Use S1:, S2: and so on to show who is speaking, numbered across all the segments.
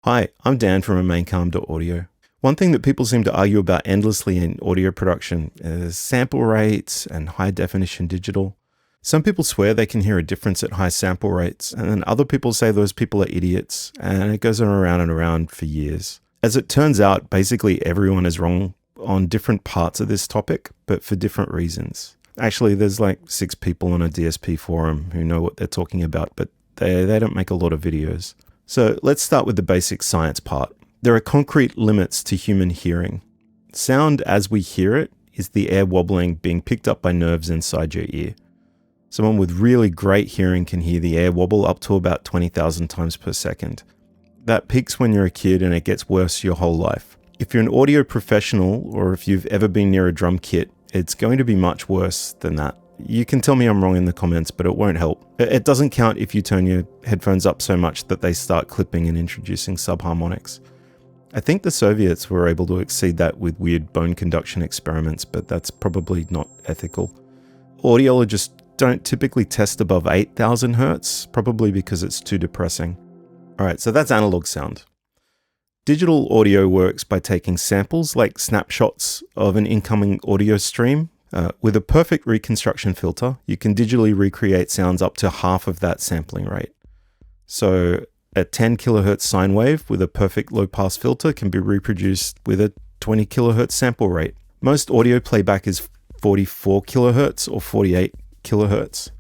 S1: Hi, I'm Dan from remaincalm.audio. One thing that people seem to argue about endlessly in audio production is sample rates and high definition digital. Some people swear they can hear a difference at high sample rates, and then other people say those people are idiots, and it goes on around and around for years. As it turns out, basically everyone is wrong on different parts of this topic, but for different reasons. Actually, there's like 6 people on a DSP forum who know what they're talking about, but they don't make a lot of videos. So let's start with the basic science part. There are concrete limits to human hearing. Sound as we hear it is the air wobbling being picked up by nerves inside your ear. Someone with really great hearing can hear the air wobble up to about 20,000 times per second. That peaks when you're a kid and it gets worse your whole life. If you're an audio professional or if you've ever been near a drum kit, it's going to be much worse than that. You can tell me I'm wrong in the comments, but it won't help. It doesn't count if you turn your headphones up so much that they start clipping and introducing subharmonics. I think the Soviets were able to exceed that with weird bone conduction experiments, but that's probably not ethical. Audiologists don't typically test above 8,000 hertz, probably because it's too depressing. Alright, so that's analog sound. Digital audio works by taking samples, like snapshots of an incoming audio stream. With a perfect reconstruction filter, you can digitally recreate sounds up to half of that sampling rate. So a 10 kilohertz sine wave with a perfect low-pass filter can be reproduced with a 20 kilohertz sample rate. Most audio playback is 44 kilohertz or 48 kilohertz.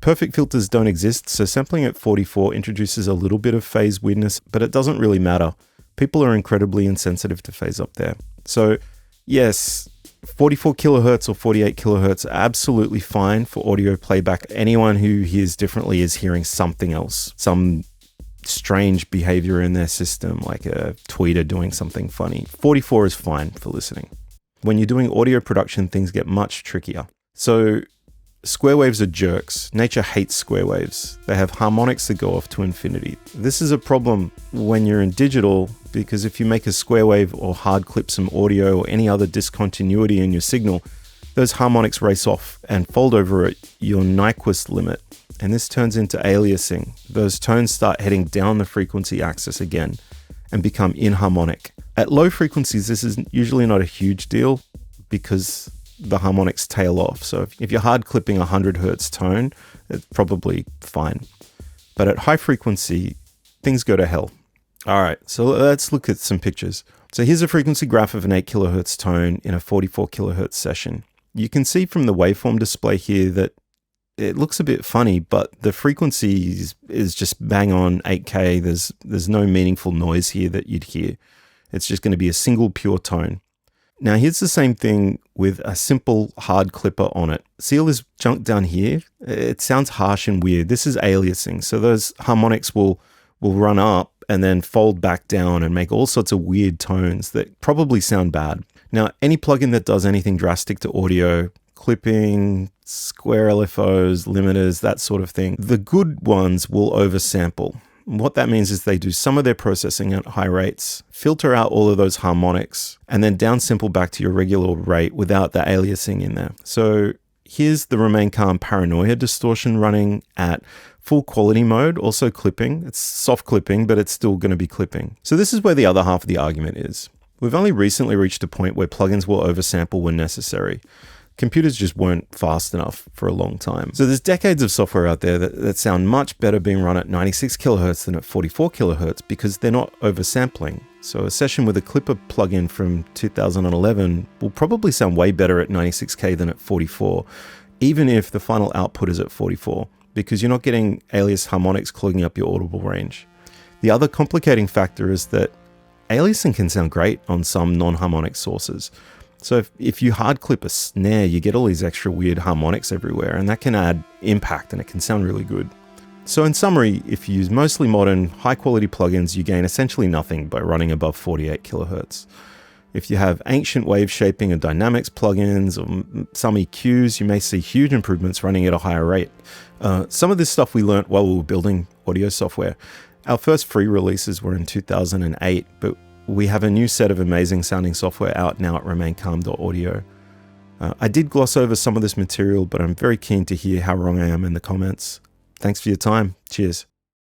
S1: Perfect filters don't exist, so sampling at 44 introduces a little bit of phase weirdness, but it doesn't really matter. People are incredibly insensitive to phase up there. So yes, 44 kilohertz or 48 kilohertz are absolutely fine for audio playback. Anyone who hears differently is hearing something else, some strange behavior in their system, like a tweeter doing something funny. 44 is fine for listening. When you're doing audio production, things get much trickier. So square waves are jerks. Nature hates square waves. They have harmonics that go off to infinity. This is a problem when you're in digital, because if you make a square wave or hard clip some audio or any other discontinuity in your signal, those harmonics race off and fold over at your Nyquist limit. And this turns into aliasing. Those tones start heading down the frequency axis again and become inharmonic. At low frequencies, this is usually not a huge deal because the harmonics tail off. So if you're hard clipping a 100 hertz tone, it's probably fine. But at high frequency, things go to hell. All right, so let's look at some pictures. So here's a frequency graph of an 8 kilohertz tone in a 44 kilohertz session. You can see from the waveform display here that it looks a bit funny, but the frequency is just bang on 8K. There's no meaningful noise here that you'd hear. It's just going to be a single pure tone. Now here's the same thing with a simple hard clipper on it. See all this junk down here? It sounds harsh and weird. This is aliasing. So those harmonics will run up and then fold back down and make all sorts of weird tones that probably sound bad. Now, any plugin that does anything drastic to audio, clipping, square LFOs, limiters, that sort of thing, the good ones will oversample. What that means is they do some of their processing at high rates, filter out all of those harmonics, and then downsample back to your regular rate without the aliasing in there. So here's the Remain Calm PARANOIA distortion running at full quality mode, also clipping. It's soft clipping, but it's still going to be clipping. So this is where the other half of the argument is. We've only recently reached a point where plugins will oversample when necessary. Computers just weren't fast enough for a long time. So there's decades of software out there that sound much better being run at 96 kilohertz than at 44 kilohertz because they're not oversampling. So a session with a Clipper plugin from 2011 will probably sound way better at 96K than at 44, even if the final output is at 44, because you're not getting alias harmonics clogging up your audible range. The other complicating factor is that aliasing can sound great on some non-harmonic sources. So if you hard clip a snare, you get all these extra weird harmonics everywhere, and that can add impact and it can sound really good. So in summary, if you use mostly modern, high-quality plugins, you gain essentially nothing by running above 48 kilohertz. If you have ancient wave shaping and dynamics plugins or some EQs, you may see huge improvements running at a higher rate. Some of this stuff we learnt while we were building audio software. Our first free releases were in 2008, but we have a new set of amazing sounding software out now at remaincalm.audio. I did gloss over some of this material, but I'm very keen to hear how wrong I am in the comments. Thanks for your time. Cheers.